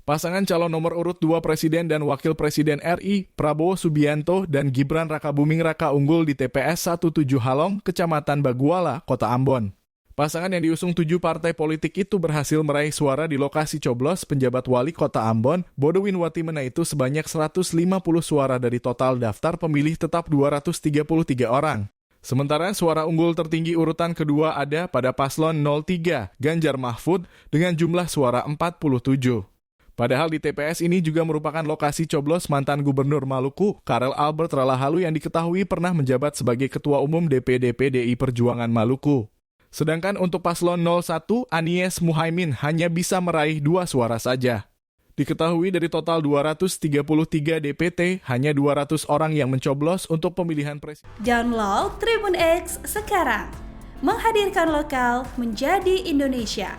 Pasangan calon nomor urut 2 Presiden dan Wakil Presiden RI, Prabowo Subianto dan Gibran Rakabuming Raka unggul di TPS 17 Halong, Kecamatan Baguala, Kota Ambon. Pasangan yang diusung 7 partai politik itu berhasil meraih suara di lokasi coblos penjabat wali Kota Ambon, Bodowin Watimena itu sebanyak 150 suara dari total daftar pemilih tetap 233 orang. Sementara suara unggul tertinggi urutan kedua ada pada paslon 03, Ganjar Mahfud, dengan jumlah suara 47. Padahal di TPS ini juga merupakan lokasi coblos mantan Gubernur Maluku, Karel Albert Ralahalu yang diketahui pernah menjabat sebagai Ketua Umum DPD PDI Perjuangan Maluku. Sedangkan untuk paslon 01, Anies Muhaimin hanya bisa meraih 2 suara saja. Diketahui dari total 233 DPT, hanya 200 orang yang mencoblos untuk pemilihan presiden. Download Tribun X sekarang, menghadirkan lokal menjadi Indonesia.